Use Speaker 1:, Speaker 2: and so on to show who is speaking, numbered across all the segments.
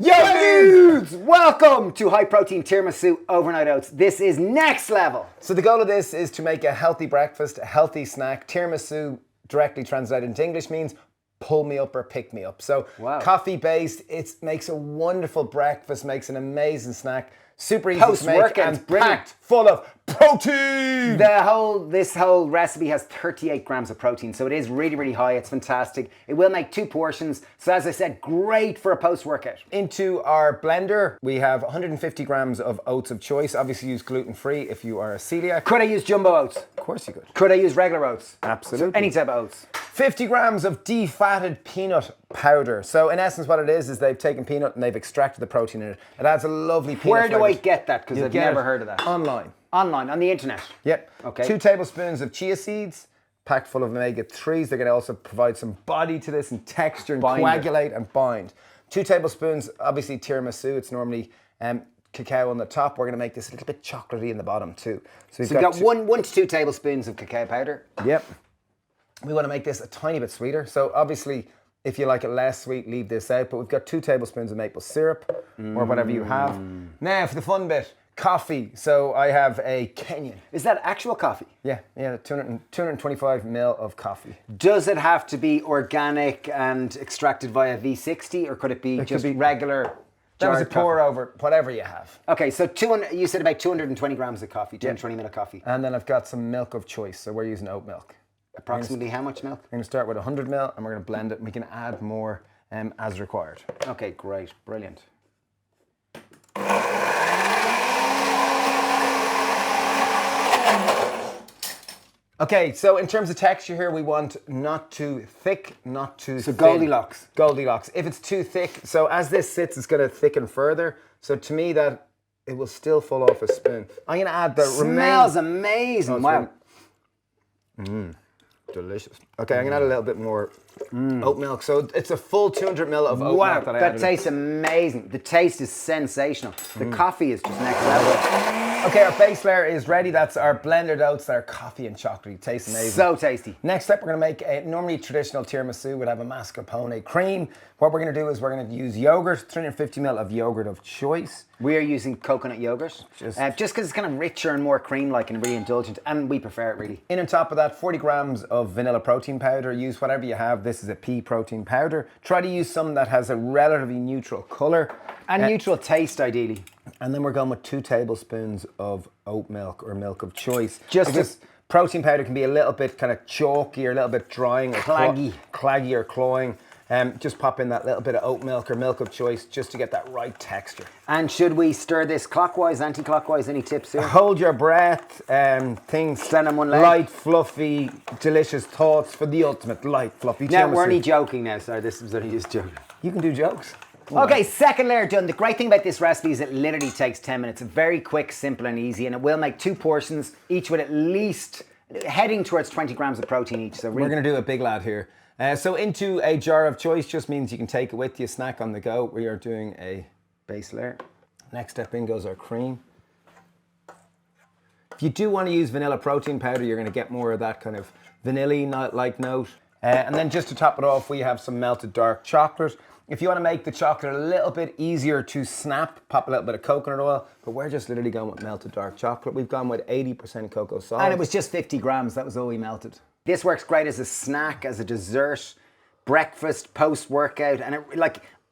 Speaker 1: Yo dudes! Welcome to high protein tiramisu overnight oats. This is next level.
Speaker 2: So the goal of this is to make a healthy breakfast, a healthy snack. Tiramisu, directly translated into English, means pull me up or pick me up. So coffee based, it makes a wonderful breakfast, makes an amazing snack. Super easy to make and packed full of protein.
Speaker 1: This whole recipe has 38 grams of protein, so it is really, really high. It's fantastic. It will make 2 portions. So as I said, great for a post-workout.
Speaker 2: Into our blender, we have 150 grams of oats of choice. Obviously use gluten-free if you are a celiac.
Speaker 1: Could I use jumbo oats?
Speaker 2: Of course you could.
Speaker 1: Could I use regular oats?
Speaker 2: Absolutely.
Speaker 1: So any type of oats.
Speaker 2: 50 grams of defatted peanut powder. So in essence what it is they've taken peanut and they've extracted the protein in it. It adds a lovely peanut
Speaker 1: Where do
Speaker 2: flavor.
Speaker 1: I get that? Because I've never heard of that.
Speaker 2: Online.
Speaker 1: Online, on the internet?
Speaker 2: Yep.
Speaker 1: Okay.
Speaker 2: 2 tablespoons of chia seeds, packed full of omega-3s. They're going to also provide some body to this and texture and coagulate and bind. 2 tablespoons, obviously tiramisu. It's normally cacao on the top. We're going to make this a little bit chocolatey in the bottom too.
Speaker 1: So we've got 1 to 2 tablespoons of cacao powder.
Speaker 2: Yep. We want to make this a tiny bit sweeter. So obviously, if you like it less sweet, leave this out. But we've got 2 tablespoons of maple syrup or whatever you have. Now for the fun bit, coffee. So I have a Kenyan.
Speaker 1: Is that actual coffee?
Speaker 2: Yeah, 225 ml of coffee.
Speaker 1: Does it have to be organic and extracted via V60, or could it be regular?
Speaker 2: That was a pour over, whatever you have.
Speaker 1: Okay, so you said about 220 grams of coffee, 220 ml of coffee.
Speaker 2: And then I've got some milk of choice, so we're using oat milk.
Speaker 1: Approximately how much milk?
Speaker 2: We're going to start with 100 ml and we're going to blend it and we can add more as required.
Speaker 1: Okay, great, brilliant.
Speaker 2: Okay, so in terms of texture here, we want not too thick, not too thin.
Speaker 1: Goldilocks.
Speaker 2: Goldilocks. If it's too thick, so as this sits, it's going to thicken further. So to me, that it will still fall off a spoon. I'm going to add the
Speaker 1: Smells amazing. Wow.
Speaker 2: Delicious. Okay, I'm going to add a little bit more oat milk. So it's a full 200 ml of oat milk that I added.
Speaker 1: That tastes amazing. The taste is sensational. The coffee is just next level.
Speaker 2: Okay, our base layer is ready. That's our blended oats, our coffee and chocolate. It tastes amazing.
Speaker 1: So tasty.
Speaker 2: Next step, we're going to make a normally traditional tiramisu would have a mascarpone cream. What we're going to do is we're going to use yogurt, 350 ml of yogurt of choice.
Speaker 1: We are using coconut yogurt, just because it's kind of richer and more cream-like and really indulgent, and we prefer it really.
Speaker 2: In on top of that, 40 grams of vanilla protein powder. Use whatever you have. This is a pea protein powder. Try to use some that has a relatively neutral color.
Speaker 1: And neutral taste, ideally.
Speaker 2: And then we're going with 2 tablespoons of oat milk or milk of choice. Just protein powder can be a little bit kind of chalky or a little bit drying or claggy or cloying. Just pop in that little bit of oat milk or milk of choice just to get that right texture.
Speaker 1: And should we stir this clockwise, anti-clockwise? Any tips here?
Speaker 2: Hold your breath. Things
Speaker 1: stand on one leg.
Speaker 2: Light, fluffy, delicious thoughts for the ultimate light, fluffy.
Speaker 1: Now, we're only joking now. Sorry, this is only just joking.
Speaker 2: You can do jokes.
Speaker 1: Okay, second layer done. The great thing about this recipe is it literally takes 10 minutes. Very quick, simple and easy, and it will make 2 portions, each with at least heading towards 20 grams of protein each. So really,
Speaker 2: we're going to do a big lad here. So into a jar of choice just means you can take it with you, snack on the go. We are doing a base layer. Next step in goes our cream. If you do want to use vanilla protein powder, you're going to get more of that kind of vanilla-like note. And then just to top it off, we have some melted dark chocolate. If you want to make the chocolate a little bit easier to snap, pop a little bit of coconut oil, but we're just literally going with melted dark chocolate. We've gone with 80% cocoa solids.
Speaker 1: And it was just 50 grams, that was all we melted. This works great as a snack, as a dessert, breakfast, post-workout, and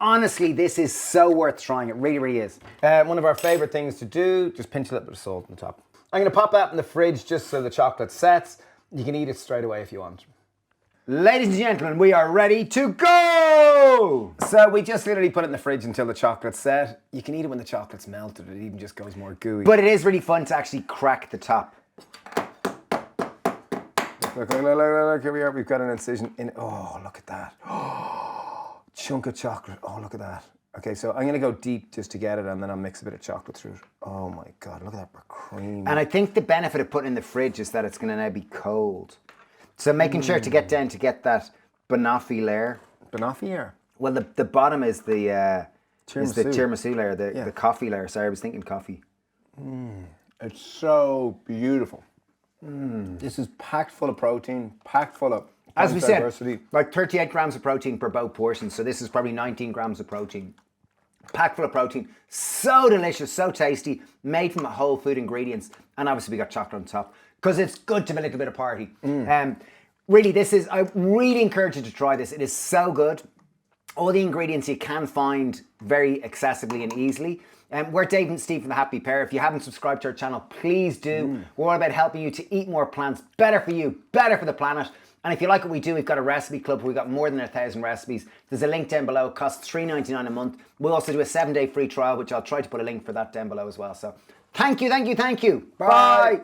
Speaker 1: honestly, this is so worth trying. It really, really is.
Speaker 2: One of our favorite things to do, just pinch a little bit of salt on the top. I'm going to pop that in the fridge just so the chocolate sets. You can eat it straight away if you want.
Speaker 1: Ladies and gentlemen, we are ready to go!
Speaker 2: So we just literally put it in the fridge until the chocolate's set. You can eat it when the chocolate's melted. It even just goes more gooey.
Speaker 1: But it is really fun to actually crack the top.
Speaker 2: Look, here we are. We've got an incision in. Oh, look at that. Oh, chunk of chocolate. Oh, look at that. Okay, so I'm going to go deep just to get it, and then I'll mix a bit of chocolate through it. Oh my God, look at that cream.
Speaker 1: And I think the benefit of putting it in the fridge is that it's going to now be cold. So making sure to get down to get that banoffee layer.
Speaker 2: Banoffee layer?
Speaker 1: Well, the bottom is the tiramisu layer, the coffee layer. Sorry, I was thinking coffee.
Speaker 2: It's so beautiful. This is packed full of protein, packed full of
Speaker 1: as we said, like 38 grams of protein per both portions. So this is probably 19 grams of protein. packed full of protein, so delicious, so tasty, made from whole food ingredients, and obviously we got chocolate on top because it's good to have a little bit of party. Really, I really encourage you to try this. It is so good. All the ingredients you can find very accessibly and easily. We're Dave and Steve from the Happy Pear. If you haven't subscribed to our channel, please do. We're all about helping you to eat more plants, better for you, better for the planet. And if you like what we do, we've got a recipe club. We've got more than 1,000 recipes. There's a link down below. It costs $3.99 a month. We'll also do a 7-day free trial, which I'll try to put a link for that down below as well. So thank you, thank you, thank you. Bye.